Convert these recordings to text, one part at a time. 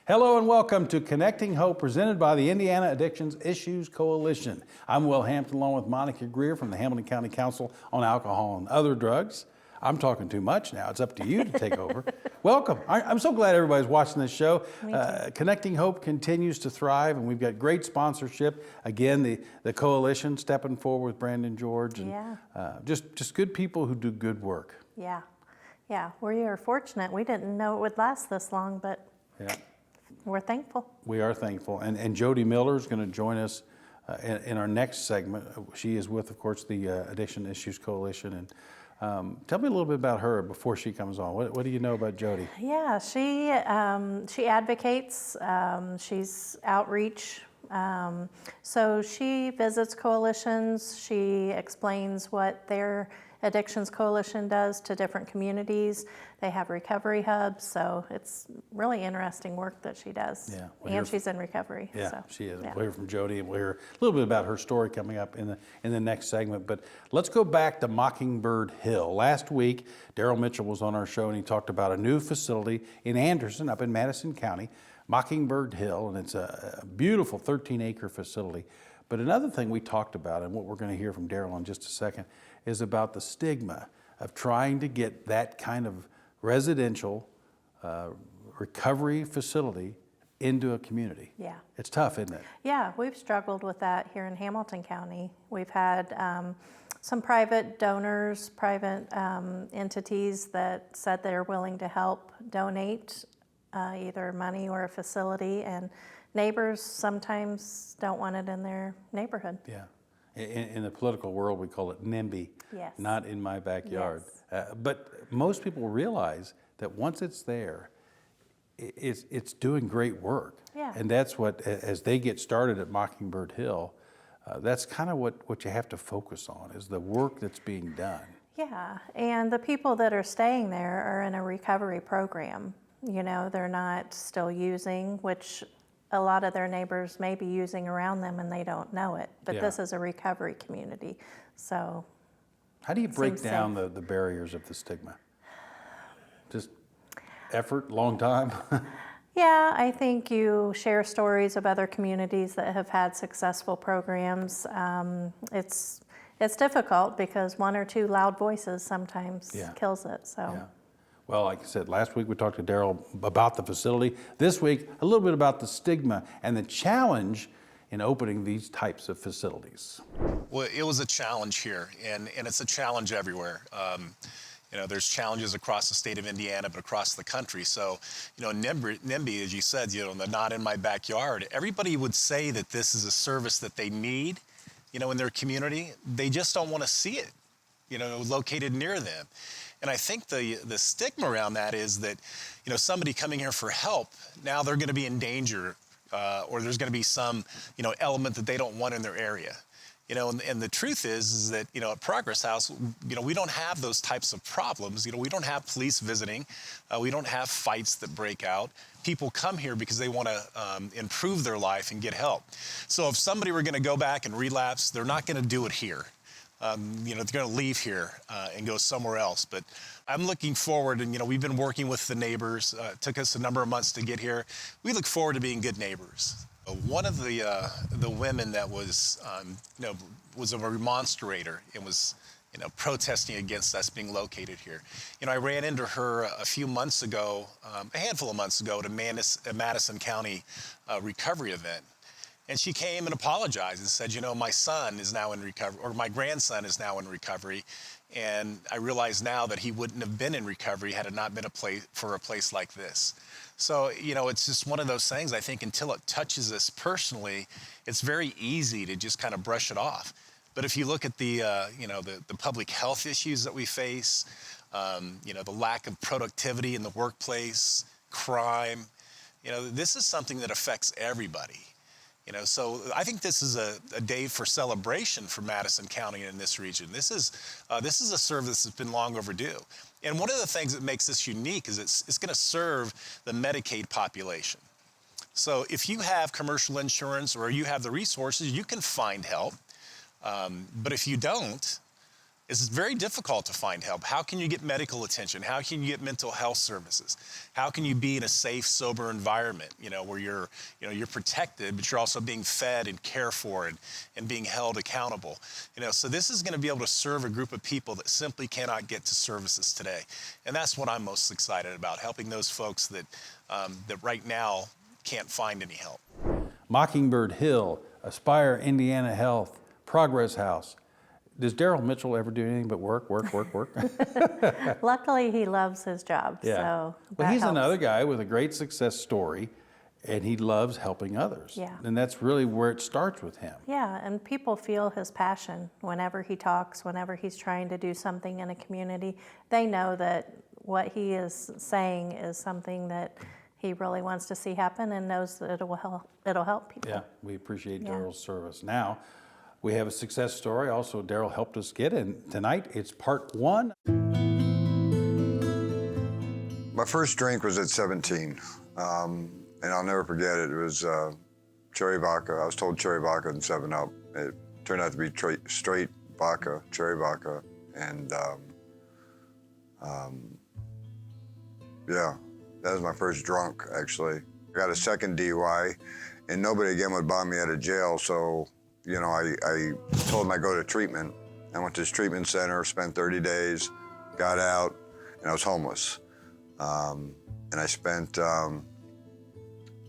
Hello and welcome to Connecting Hope, presented by the Indiana Addictions Issues Coalition. I'm Will Hampton, along with Monica Greer from the Hamilton County Council on Alcohol and Other Drugs. I'm talking too much now. It's up to you to take over. Welcome. I'm so glad everybody's watching this show. Connecting Hope continues to thrive, and we've got great sponsorship. Again, the coalition stepping forward with Brandon George, and just good people who do good work. Yeah. We are fortunate. We didn't know it would last this long, but we're thankful. We are thankful. And Jody Miller is going to join us in our next segment. She is with, of course, the Addiction Issues Coalition. And tell me a little bit about her before she comes on. What do you know about Jody? Yeah, she advocates. She's outreach. So she visits coalitions. She explains what their Addictions Coalition does to different communities. They have recovery hubs, so it's really interesting work that she does. Yeah, and she's in recovery. Yeah, so, she is. We'll hear from Jody, and we'll hear a little bit about her story coming up in the next segment. But let's go back to Mockingbird Hill. Last week, Daryl Mitchell was on our show, and he talked about a new facility in Anderson, up in Madison County, Mockingbird Hill, and it's a beautiful 13-acre facility. But another thing we talked about, and what we're going to hear from Daryl in just a second, is about the stigma of trying to get that kind of residential recovery facility into a community. Yeah. It's tough, isn't it? Yeah, we've struggled with that here in Hamilton County. We've had some private donors, private entities that said they're willing to help donate either money or a facility, and neighbors sometimes don't want it in their neighborhood. Yeah. In the political world, we call it NIMBY, not in my backyard. Yes. But most people realize that once it's there, it's doing great work. Yeah. And that's what, as they get started at Mockingbird Hill, that's kind of what you have to focus on, is the work that's being done. Yeah, and the people that are staying there are in a recovery program. You know, they're not still using, which a lot of their neighbors may be using around them and they don't know it. But this is a recovery community, so. How do you break down the barriers of the stigma? Just effort, long time? Yeah, I think you share stories of other communities that have had successful programs. It's difficult because one or two loud voices sometimes kills it. So. Yeah. Well, like I said, last week we talked to Daryl about the facility. This week, a little bit about the stigma and the challenge in opening these types of facilities. Well, it was a challenge here, and it's a challenge everywhere. There's challenges across the state of Indiana, but across the country. So, NIMBY, as you said, the not in my backyard, everybody would say that this is a service that they need, in their community. They just don't want to see it, located near them. And I think the stigma around that is that, somebody coming here for help, now they're going to be in danger, or there's going to be some, element that they don't want in their area. And the truth is that, at Progress House, we don't have those types of problems. We don't have police visiting. We don't have fights that break out. People come here because they want to improve their life and get help. So if somebody were going to go back and relapse, they're not going to do it here. They're going to leave here and go somewhere else. But I'm looking forward, and in we've been working with the neighbors. It took us a number of months to get here. We look forward to being good neighbors. One of the women that was, was a remonstrator and was, protesting against us being located here. I ran into her a few months ago, a handful of months ago, at a Madison County recovery event. And she came and apologized and said, my son is now in recovery, or my grandson is now in recovery. And I realize now that he wouldn't have been in recovery had it not been a place like this. So, it's just one of those things, I think, until it touches us personally, it's very easy to just kind of brush it off. But if you look at the public health issues that we face, the lack of productivity in the workplace, crime, this is something that affects everybody. So I think this is a day for celebration for Madison County and in this region. This is a service that's been long overdue. And one of the things that makes this unique is it's going to serve the Medicaid population. So if you have commercial insurance or you have the resources, you can find help. But if you don't, It's very difficult to find help. How can you get medical attention? How can you get mental health services? How can you be in a safe, sober environment, where you're protected, but you're also being fed and cared for and being held accountable? So this is going to be able to serve a group of people that simply cannot get to services today. And that's what I'm most excited about, helping those folks that right now can't find any help. Mockingbird Hill, Aspire Indiana Health, Progress House. Does Daryl Mitchell ever do anything but work? Luckily, he loves his job, Yeah. so Well, that he's helps. another guy with a great success story, and he loves helping others. Yeah. And that's really where it starts with him. Yeah, and people feel his passion whenever he talks, whenever he's trying to do something in a community. They know that what he is saying is something that he really wants to see happen and knows that it'll help people. Yeah, we appreciate Yeah. Daryl's service. Now, we have a success story also Daryl helped us get, and tonight it's part 1. My first drink was at 17, and I'll never forget it. It was cherry vodka. I was told cherry vodka and 7-Up. It turned out to be straight vodka, cherry vodka, and yeah, that was my first drunk, actually. I got a second DUI, and nobody again would buy me out of jail, so I told them I'd go to treatment. I went to this treatment center, spent 30 days, got out, and I was homeless. And I spent time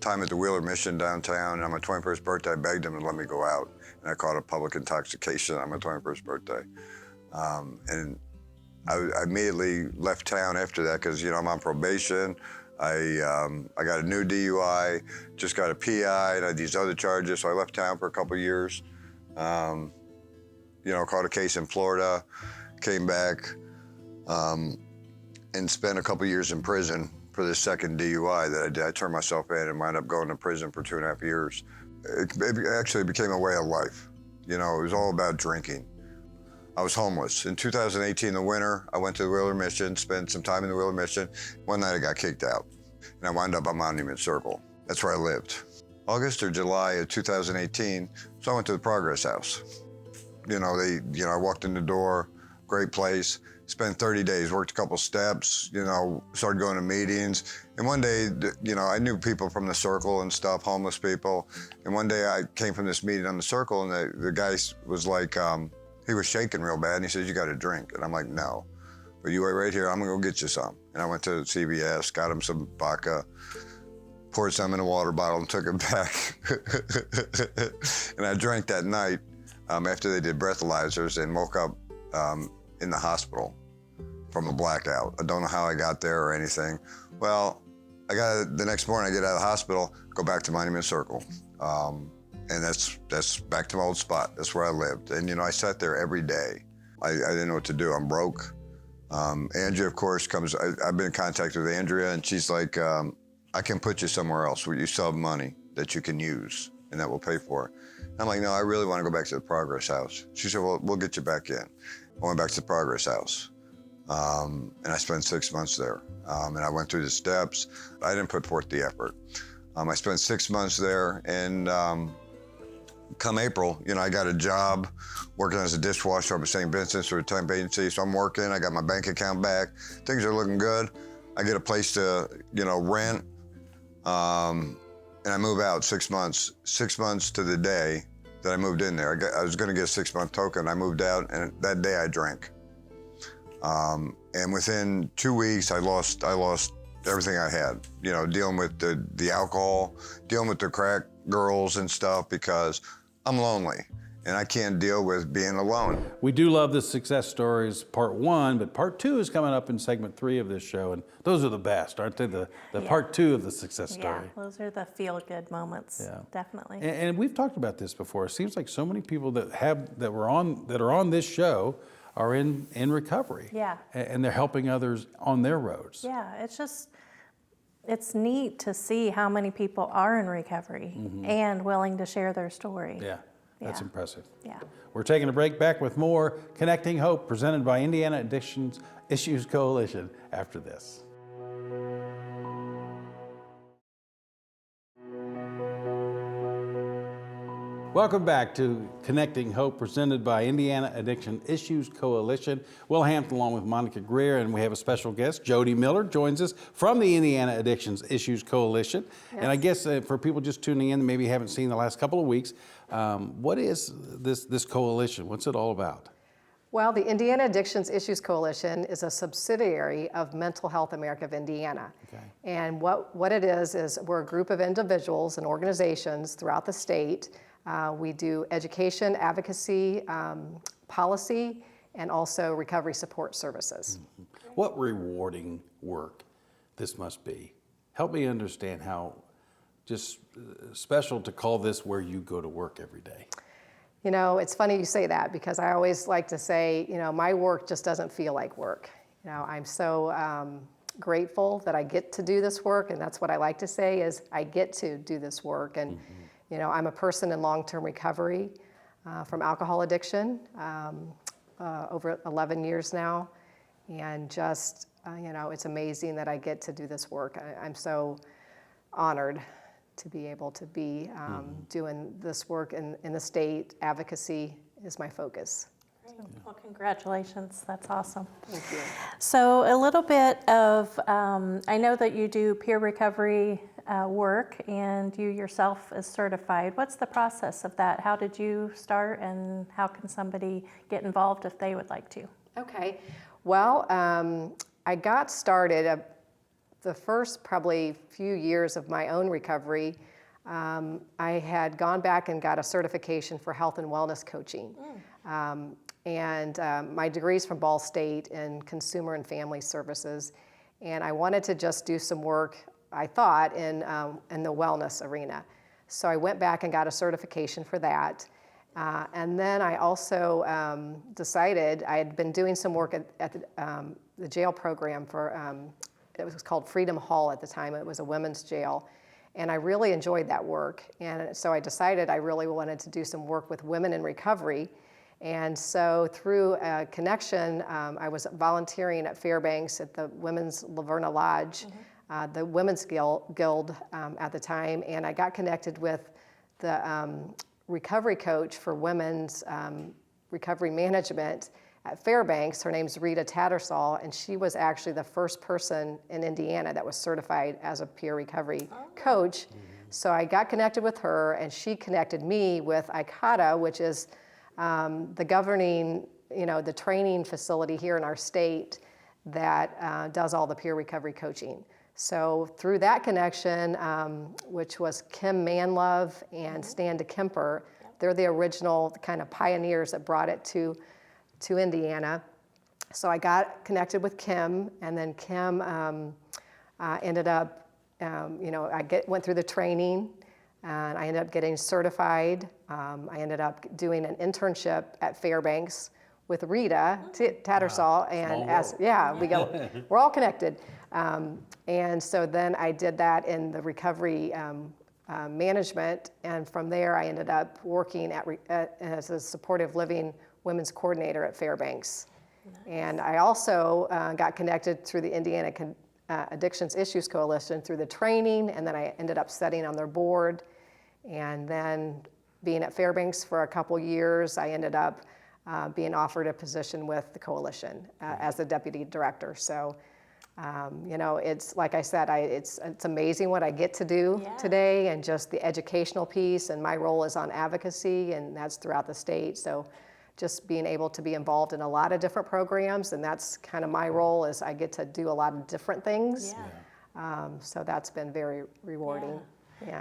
at the Wheeler Mission downtown, and on my 21st birthday, I begged them to let me go out. And I caught a public intoxication on my 21st birthday. And I immediately left town after that because, I'm on probation. I got a new DUI, just got a PI, and I had these other charges, so I left town for a couple years. Caught a case in Florida, came back, and spent a couple years in prison for the second DUI that I did. I turned myself in and wound up going to prison for 2.5 years. It actually became a way of life. It was all about drinking. I was homeless. In 2018, the winter, I went to the Wheeler Mission, spent some time in the Wheeler Mission. One night I got kicked out, and I wound up on Monument Circle. That's where I lived. August or July of 2018, so I went to the Progress House. I walked in the door, great place, spent 30 days, worked a couple steps, started going to meetings. And one day, I knew people from the circle and stuff, homeless people. And one day I came from this meeting on the circle, and the guy was like, he was shaking real bad, and he says, "You got a drink?" And I'm like, "No, but you wait right here, I'm gonna go get you some." And I went to CVS, got him some vodka, poured some in a water bottle and took it back. And I drank that night after they did breathalyzers and woke up in the hospital from a blackout. I don't know how I got there or anything. Well, the next morning I get out of the hospital, go back to Monument Circle. And that's back to my old spot. That's where I lived. And I sat there every day. I didn't know what to do. I'm broke. Andrea, of course, comes. I've been in contact with Andrea, and she's like, "I can put you somewhere else where you still have money that you can use, and that will pay for it." And I'm like, "No, I really want to go back to the Progress House." She said, "Well, we'll get you back in." I went back to the Progress House, and I spent 6 months there. And I went through the steps. I didn't put forth the effort. I spent 6 months there, and come April, I got a job working as a dishwasher up at St. Vincent's for a temp agency. So I'm working, I got my bank account back. Things are looking good. I get a place to, rent. And I move out 6 months to the day that I moved in there. I was gonna get a 6-month token. I moved out, and that day I drank. And within 2 weeks, I lost everything I had, dealing with the alcohol, dealing with the crack girls and stuff, because I'm lonely and I can't deal with being alone. We do love the success stories, part 1, but part 2 is coming up in segment 3 of this show, and those are the best, aren't they? The part 2 of the success story. Yeah, those are the feel-good moments, Yeah. definitely. And we've talked about this before. It seems like so many people that are on this show are in recovery. Yeah. And they're helping others on their roads. Yeah, it's neat to see how many people are in recovery and willing to share their story. Yeah, that's Yeah. impressive. Yeah. We're taking a break. Back with more Connecting Hope, presented by Indiana Addiction Issues Coalition after this. Welcome back to Connecting Hope, presented by Indiana Addiction Issues Coalition. Will Hampton along with Monica Greer, and we have a special guest, Jody Miller, joins us from the Indiana Addictions Issues Coalition. Yes. And I guess for people just tuning in, maybe haven't seen the last couple of weeks, what is this coalition? What's it all about? Well, the Indiana Addictions Issues Coalition is a subsidiary of Mental Health America of Indiana. Okay. And what it is we're a group of individuals and organizations throughout the state. We do education, advocacy, policy, and also recovery support services. What rewarding work this must be. Help me understand how just special to call this where you go to work every day. You know, it's funny you say that because I always like to say, you know, my work just doesn't feel like work. You know, I'm so grateful that I get to do this work, and that's what I like to say is I get to do this work. And, you know, I'm a person in long-term recovery from alcohol addiction over 11 years now. And just, you know, it's amazing that I get to do this work. I'm so honored to be able to be doing this work in the state. Advocacy is my focus. Well, congratulations. That's awesome. Thank you. So a little bit of, I know that you do peer recovery work and you yourself is certified. What's the process of that? How did you start and how can somebody get involved if they would like to? Okay. Well, I got started the first probably few years of my own recovery. I had gone back and got a certification for health and wellness coaching. My degree's from Ball State in consumer and family services. And I wanted to just do some work, I thought, in the wellness arena. So I went back and got a certification for that. And then I also decided, I had been doing some work at the jail program for, it was called Freedom Hall at the time. It was a women's jail. And I really enjoyed that work. And so I decided I really wanted to do some work with women in recovery. And so through a connection, I was volunteering at Fairbanks at the Women's Laverna Lodge, the Women's Guild at the time. And I got connected with the recovery coach for women's recovery management at Fairbanks. Her name's Rita Tattersall, and she was actually the first person in Indiana that was certified as a peer recovery coach. So I got connected with her, and she connected me with ICATA, which is the governing, you know, the training facility here in our state that does all the peer recovery coaching. So through that connection, which was Kim Manlove and Stan DeKemper, they're the original kind of pioneers that brought it to Indiana. So I got connected with Kim, and then Kim ended up, you know, went through the training, and I ended up getting certified. I ended up doing an internship at Fairbanks with Rita Tattersall, and we're all connected. And so then I did that in the recovery management, and from there I ended up working as a supportive living women's coordinator at Fairbanks. Nice. And I also got connected through the Indiana Addictions Issues Coalition through the training, and then I ended up sitting on their board. And then being at Fairbanks for a couple years, I ended up being offered a position with the coalition as the deputy director. So, you know, it's like I said, it's amazing what I get to do today, and just the educational piece, and my role is on advocacy, and that's throughout the state. So just being able to be involved in a lot of different programs, and that's kind of my role, is I get to do a lot of different things. So that's been very rewarding.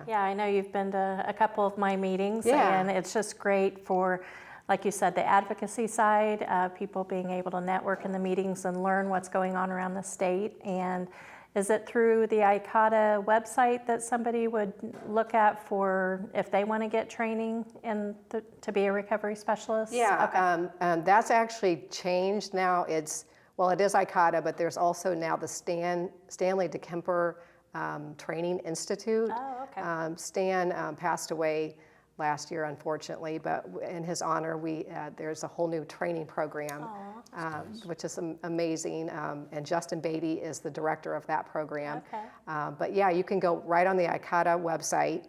Yeah, I know you've been to a couple of my meetings, Yeah. and it's just great for, like you said, the advocacy side, people being able to network in the meetings and learn what's going on around the state. And is it through the ICATA website that somebody would look at for if they want to get training to be a recovery specialist? Yeah, okay. That's actually changed now. It is ICATA, but there's also now the Stanley DeKemper Training Institute. Oh, okay. Stan passed away last year, unfortunately, but in his honor, there's a whole new training program, which is amazing. And Justin Beatty is the director of that program. Okay. But yeah, you can go right on the ICATA website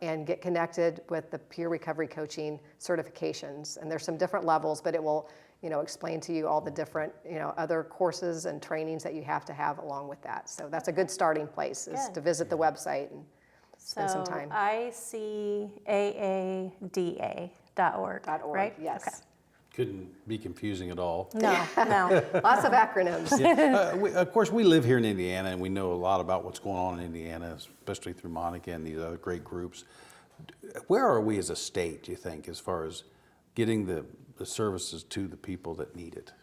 and get connected with the peer recovery coaching certifications. And there's some different levels, but it will, explain to you all the different, other courses and trainings that you have to have along with that. So that's a good starting place, is Good. to visit the website and spend some So time. ICAADA.org, .org, right? yes. Couldn't be confusing at all. Okay. No. Lots of acronyms. Of course, we live here in Indiana, and we know a lot about what's going on in Indiana, especially through Monica and these other great groups. Where are we as a state, do you think, as far as getting the services to the people that need it?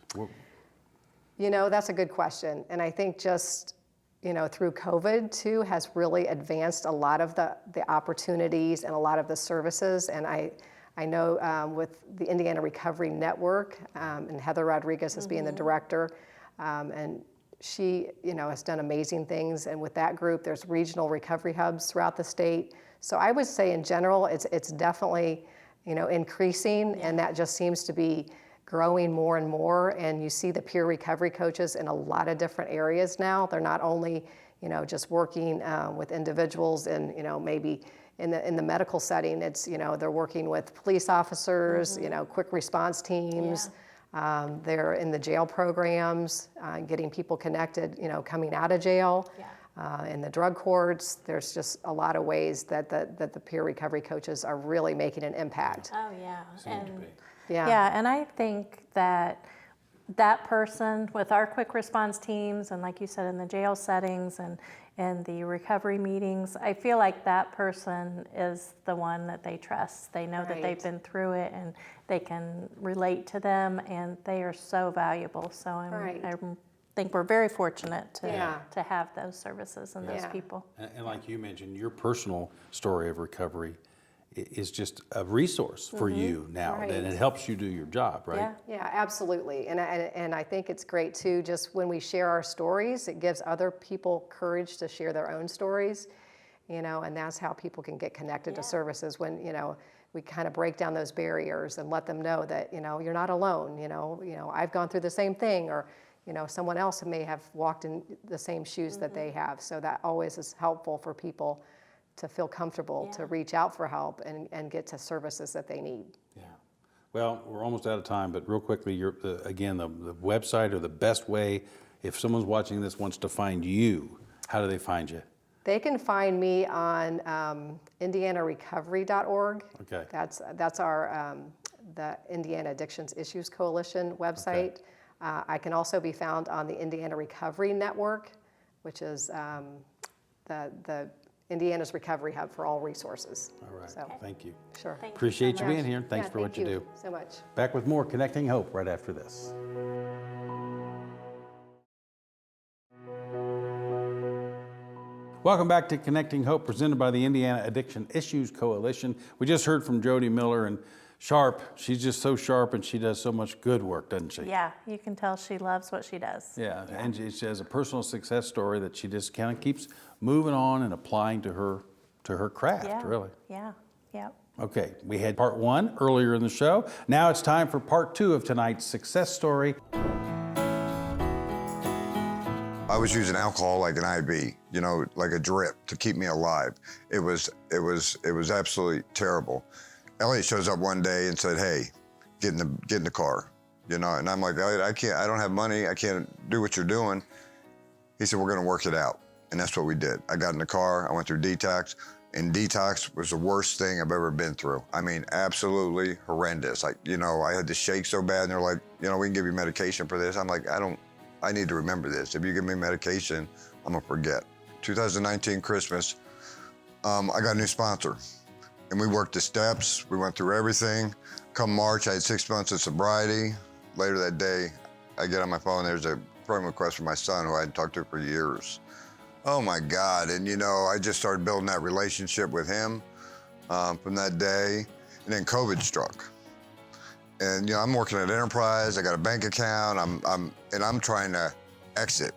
That's a good question. And I think just, through COVID too has really advanced a lot of the opportunities and a lot of the services. And I know with the Indiana Recovery Network, and Heather Rodriguez as being the director, and she, has done amazing things. And with that group, there's regional recovery hubs throughout the state. So I would say in general, it's definitely, increasing, and that just seems to be growing more and more. And you see the peer recovery coaches in a lot of different areas now. They're not only, just working with individuals and, maybe in the medical setting, it's, they're working with police officers, quick response teams. They're in the jail programs, getting people connected, coming out of jail. In the drug courts, there's just a lot of ways that the peer recovery coaches are really making an impact. Oh, yeah. Seem to be. Yeah, and I think that person with our quick response teams, and like you said, in the jail settings and the recovery meetings, I feel like that person is the one that they trust. They know that they've Right. been through it, and they can relate to them, and they are so valuable. So Right. I think we're very fortunate Yeah. to have those services and those Yeah. people. And like you mentioned, your personal story of recovery is just a resource for you now, Right. and it helps you do your job, right? Yeah. Yeah, absolutely. And I think it's great too, just when we share our stories, it gives other people courage to share their own stories, and that's how people can get connected to services when, we kind of break down those barriers and let them know that, you're not alone, I've gone through the same thing, or, someone else may have walked in the same shoes that they have. So that always is helpful for people to feel comfortable to reach out for help and get to services that they need. Yeah. Well, we're almost out of time, but real quickly, again, the website or the best way, if someone's watching this wants to find you, how do they find you? They can find me on indianarecovery.org. Okay. That's our the Indiana Addictions Issues Coalition website. Okay. I can also be found on the Indiana Recovery Network, which is the Indiana's recovery hub for all resources. All right. So, Thank you. sure. Thank you Appreciate so you much. being here. Thanks Yeah, for what you do. so much. Back with more Connecting Hope right after this. Welcome back to Connecting Hope, presented by the Indiana Addiction Issues Coalition. We just heard from Jody Miller, and sharp. She's just so sharp, and she does so much good work, doesn't she? Yeah, you can tell she loves what she does. Yeah, and she has a personal success story that she just kind of keeps moving on and applying to her craft, Yeah. really. Yeah. Yeah. Okay, we had part one earlier in the show. Now it's time for part two of tonight's success story. I was using alcohol like an IV, like a drip to keep me alive. It was absolutely terrible. Elliot shows up one day and said, "Hey, get in the car," And I'm like, "Elliot, I don't have money. I can't do what you're doing." He said, "We're gonna work it out." And that's what we did. I got in the car, I went through detox, and detox was the worst thing I've ever been through. I mean, absolutely horrendous. I had to shake so bad, and they're like, "We can give you medication for this." I'm like, I need to remember this. If you give me medication, I'm gonna forget. 2019 Christmas, I got a new sponsor. And we worked the steps, we went through everything. Come March, I had 6 months of sobriety. Later that day, I get on my phone, there's a friend request from my son who I hadn't talked to for years. Oh my God, and I just started building that relationship with him from that day. And then COVID struck. And I'm working at Enterprise, I got a bank account, I'm trying to exit.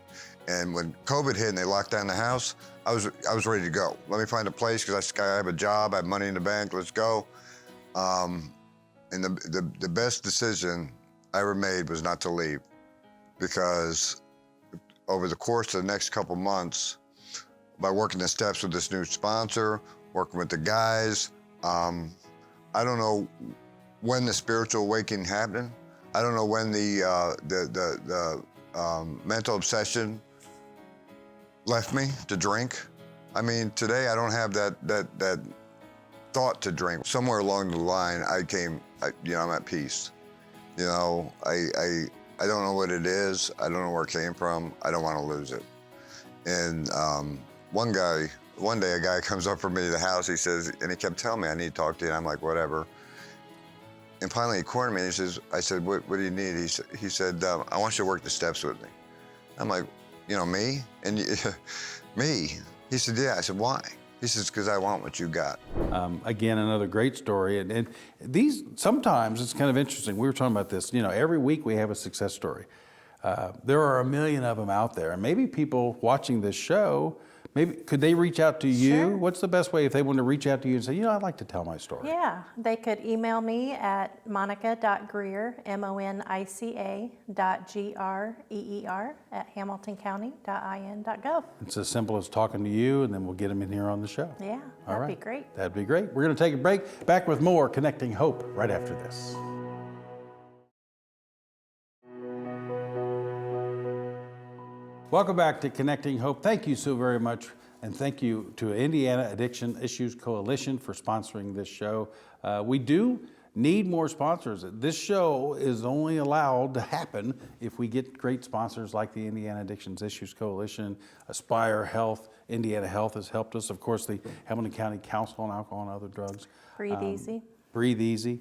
And when COVID hit and they locked down the house, I was ready to go. Let me find a place because I have a job, I have money in the bank, let's go. And the best decision I ever made was not to leave, because over the course of the next couple months, by working the steps with this new sponsor, working with the guys, I don't know when the spiritual awakening happened. I don't know when the mental obsession left me to drink. I mean, today I don't have that thought to drink. Somewhere along the line, I'm at peace. You know, I don't know what it is. I don't know where it came from. I don't want to lose it. And one day a guy comes up from me to the house, he says, and he kept telling me, I need to talk to you. And I'm like, whatever. And finally he cornered me and he says, I said, what do you need? He said, I want you to work the steps with me. I'm like, you know, me? And me? He said, yeah. I said, why? He says, because I want what you got. Again, another great story. And these, sometimes it's kind of interesting. We were talking about this, you know, every week we have a success story. There are a million of them out there. And maybe people watching this show, maybe could they reach out to you? Sure. What's the best way if they want to reach out to you and say, you know, I'd like to tell my story? Yeah, they could email me at monica.greer, monica.greer @hamiltoncounty.in.gov. It's as simple as talking to you, and then we'll get them in here on the show. Yeah, All that'd right. be great. That'd be great. We're going to take a break. Back with more Connecting Hope right after this. Welcome back to Connecting Hope. Thank you so very much, and thank you to Indiana Addiction Issues Coalition for sponsoring this show. We do need more sponsors. This show is only allowed to happen if we get great sponsors like the Indiana Addiction Issues Coalition, Aspire Health, Indiana Health has helped us, of course, the Hamilton County Council on Alcohol and Other Drugs. Breathe Easy. Breathe Easy.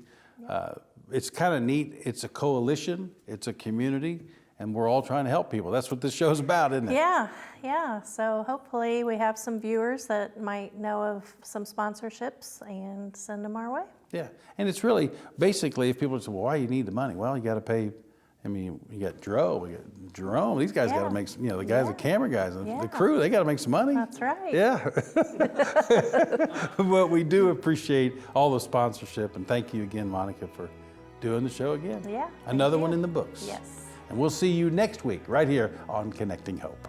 It's kind of neat. It's a coalition, it's a community, and we're all trying to help people. That's what this show's about, isn't it? Yeah. So hopefully we have some viewers that might know of some sponsorships and send them our way. Yeah, and it's really, basically, if people say, well, why do you need the money? Well, you got to pay, I mean, you got Dro, we got Jerome, these guys got to make, you know, the guys, the camera guys, the crew, they got to make some money. That's right. Yeah. But we do appreciate all the sponsorship, and thank you again, Monica, for doing the show again. Yeah. Another thank one you. in the books. Yes. And we'll see you next week right here on Connecting Hope.